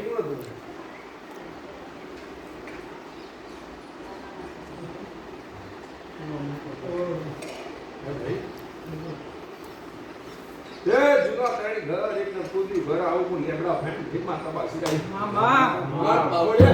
ભાઈ કોણ હતું જૂના ત્રણ ઘર એક પૂરી ઘર આવું લેબડા ફેંક ભીમાં તબા સિરાઈ મામા બાવળે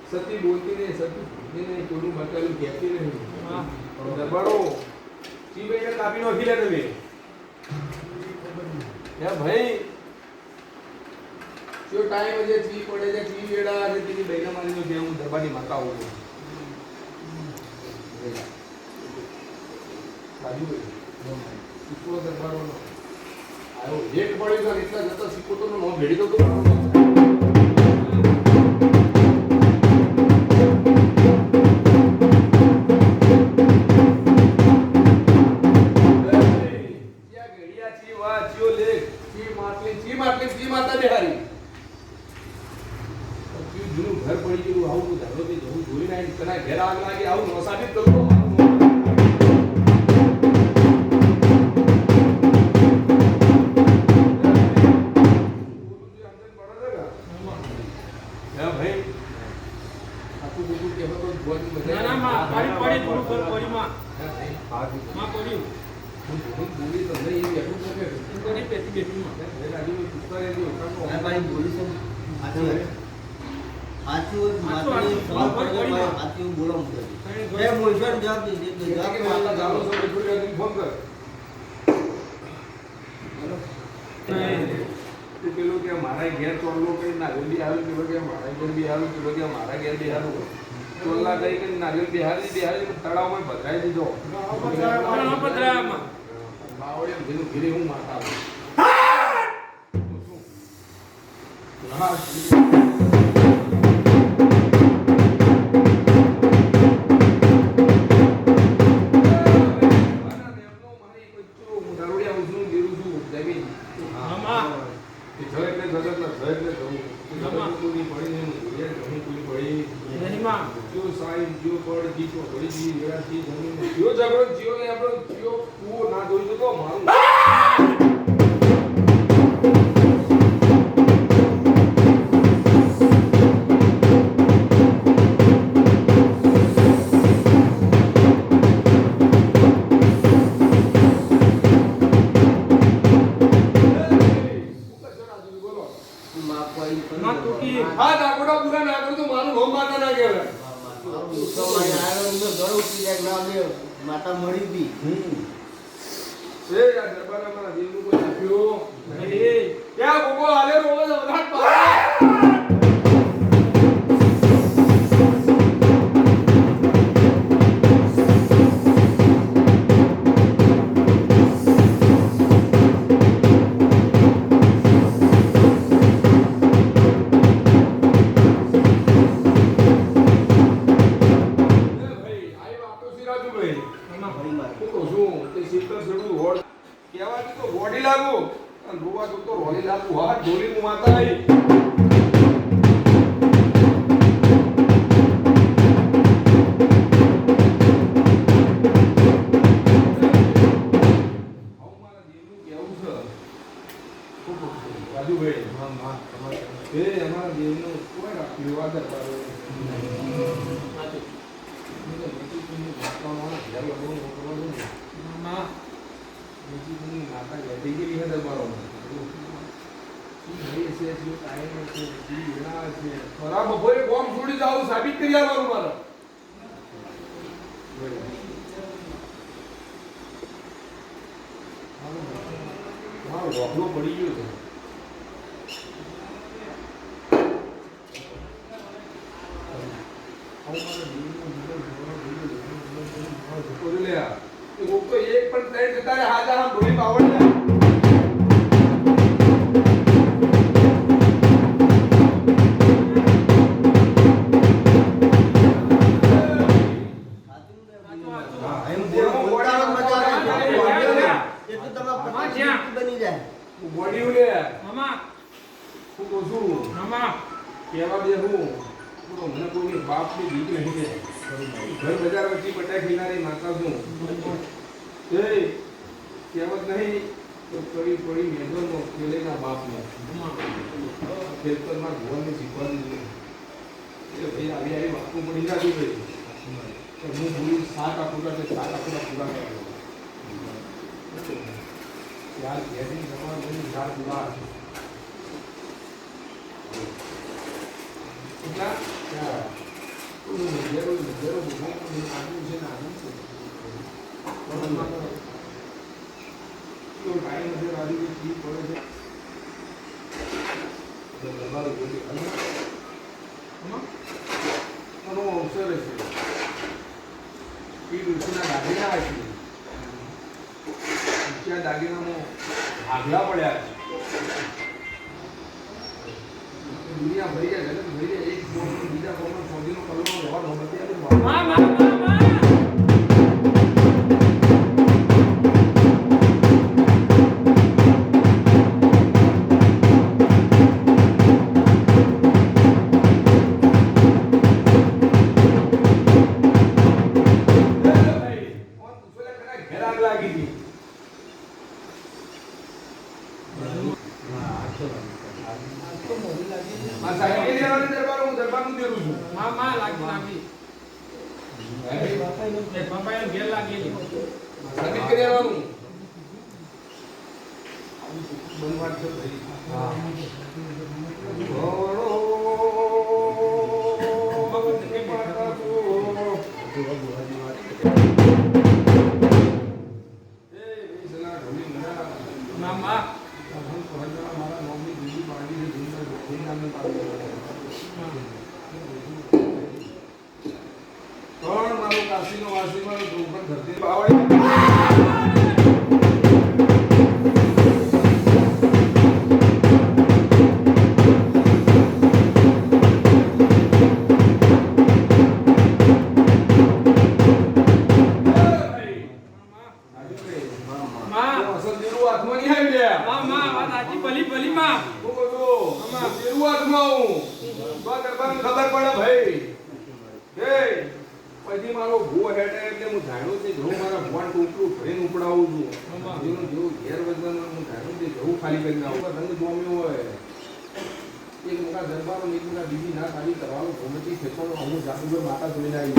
સતી બોલતી નહીં સતી નહીં કોનું બતાલું કહેતી નહીં દબાડો ચી ભાઈને કાપી નો ખીલે તમે ભાઈ જો ટાઈમ છે ચી પડે છે ચી વેડા છે તેની બૈના મારીનો છે હું દરબારની માતા આવું બાજુ સિક્કો દરબારનો આવ્યો એક પડ્યો તો એટલા જતા સિક્કો તો નો ભેડી તો ઘર પડી ગયું આવું ધરો થી જવું જોઈ ના તને ઘેર આગ લાગી આવું નો સાબિત કરું પેલું કે મારા ઘેર ચોલ્લો કઈ નારિયેલ બી આવ્યું પેલો કે મારા ઘેર બી આવ્યું પેલો કે મારા ઘેર બી આવ્યું ચોલ્લા કઈ કે નારિયેલ બિહારી તળાવમાં ભદ્રાઈ દીધો બાવળે ભીનું ઘીરે હું માતા માતા મળી બી એ આ દરબારમાં મારા દિલનું કોઈ નાખ્યો નહીં ક્યાં ગોગો હાલે રોજ વધાટ પાડે સાબિત કરી આવવાનું મારે મારો રોકલો પડી ગયો છે એક પણ ત્રણ જતા હાજા આમ ઢોલી પાવડ કેવા દે હું મને કોઈ બાપની બીક નહીં દે ઘર બજાર વચ્ચે બટા ખીનારી માતા છું એ કહેવત નહીં તો કડી પડી મેદોનો ખેલેના બાપનો ખેતરમાં ભગવાનને શીખવા દીધું એટલે ભાઈ આવી આવી વાતો પડી જાતી ભાઈ હું ભૂલી 7 આખુડા છે 7 આખુડા પૂરા કર્યા यार गेटिंग जमा नहीं यार पूरा क्या क्या तो जरूर बुझाई तो आदमी से ना आदमी से तो टाइम से आदमी की ठीक पड़े છે તો દરબાર બોલી હમ કોનો અવસર છે ઈ દુસરા દાગીના છે क्या दागिनाમાં આગલા પડ્યા છે દુનિયા ભરી જાય જગત ભરી જાય એક ફોન બીજા ફોન ફોડીનો કલમો વ્યવહાર ન બતાવે માં લાગી હતી પછી મારો ભૂ હેઠે એટલે હું જાણ્યું છે હું મારા ભગવાન ટોપલું ભરીને ઉપડાવું છું જેનું જેવું ઘેર વજન હું જાણ્યું છે જવું ખાલી કરીને આવું રંગ જોમ્યો હોય એક મોટા દરબારો એક મોટા બીજી ના ખાલી કરવાનું ભૂમતી ખેતરો અમુક જાદુગર માતા જોઈને આવી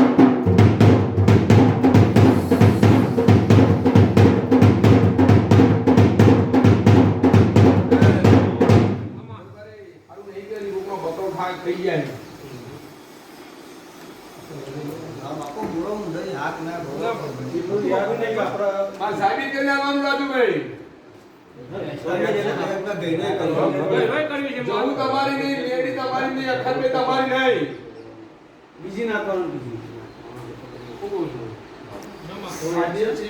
થઈ જાય સાબિત કરી આવવાનું રાજુભાઈ જવું તમારી નહીં લેડી તમારી નહીં અખર બે તમારી નહીં બીજી નાખવાનું બીજી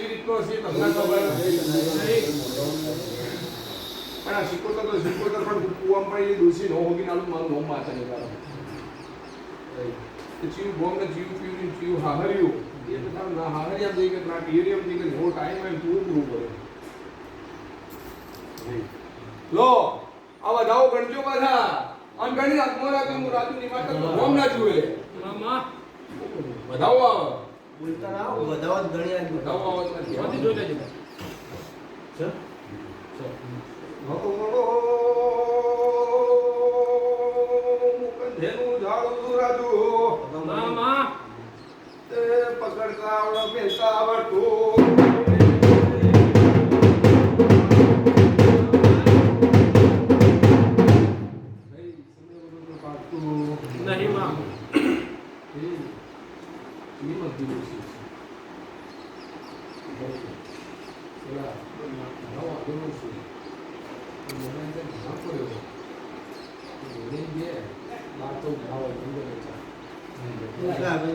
રીતનો હશે તમને ખબર પણ આ શીખોતર પણ કુવામાં પણ એ દોષી ન હોગી નાલું મારું નોમ માતા નહીં કારણ જીવ બોમ્બ ને જીવ પીવું જીવ હાહર્યું એ તો તારું ના હાહરિયામ થઈ કે ના ટીરિયમ થઈ કે નો ટાઈમ એમ તું પૂરું કરે લો આ બધાઓ ગણજો બધા અન ગણી આત્મરા કે હું રાજુ ની માતા તો બોમ્બ ના જુએ મામા બધાઓ આવે બોલતા ના બધાઓ ગણી આ બધાઓ આવે નથી જોઈ લેજો સર સર મુકંધેનું ઝાડું રાજુ મામા તે પકડતા આવડો બેસતા આવડતું નહીં માં એ મત દીધું છે એલા નવા દેવું છે મને અંદર ના પડ્યો મને બે બાતો ભાવ બંધ રહેતા કેટલા આવે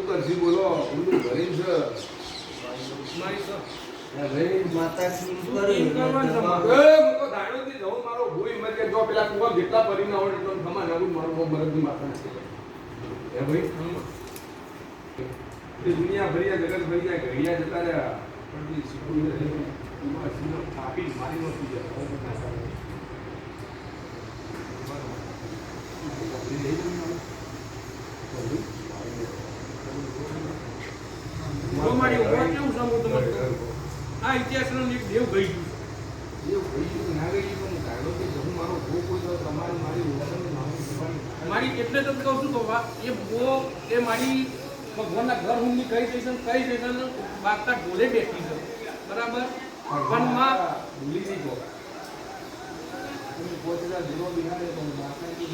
11 બોલો ઉલ્લુ ભરી છે મારી તો અરે માતા કી કરી હું તો ધાણો થી જઉં મારો ભૂઈ મત કે જો પેલા કુવા જેટલા ભરીને આવડે એટલો ખમા નવું મારું મરદની માતા છે એ ભાઈ એ દુનિયા ભર્યા જગત ભર્યા ઘડિયા જતા રહ્યા પણ જે શીખવું છે એમાં સીધો થાપી મારી નહોતી મારી ઉંમર કેવું સમું તમારે આ ઇતિહાસનો એક દેવ ગઈ ગયું એ ગઈ ના ગઈ પણ હું ધારો કે હું મારો ભૂ કોઈ તો તમારી મારી ઓળખાણ નામ મારી એટલે તો કહું છું બાબા એ બહુ એ મારી ભગવાનના ઘર હુંની કઈ સ્ટેશન બાગતા ઢોલે બેઠી છે બરાબર પણ માં ભૂલી નહીં ગયો તમે પોતેલા જીરો બિહારે પણ બાપા કે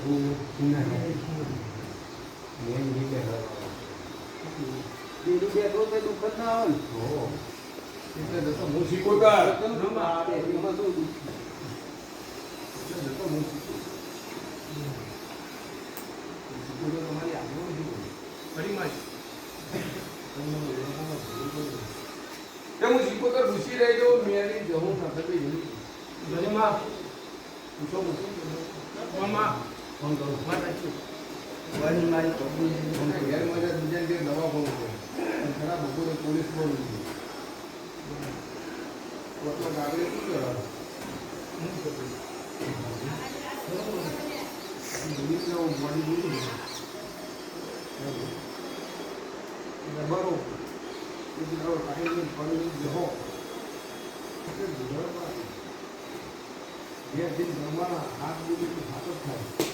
હું ના મેં નહીં કે દીદી બે તો દુઃખ ના આવે હો એટલે જતો હું શીખોતા એમાં શું જતો હું શીખોતો તમારી આગળ નથી ફરી માં હું શીખોતર ઘૂસી રહી જો મેરી જવું સાથે કઈ જવું ગરીમાં પૂછો પૂછો માં ફોન કરો વળી મારી ઘેર મજા બીજા કે દવા ફોન કરો ખરાબ બપોરે પોલીસ બોલ વખત આગળ શું કરાવે બોડી બોલું બરો એ બરો કાઢી ફરી જહો એ દિન જમવાના હાથ બોલી હાથ જ થાય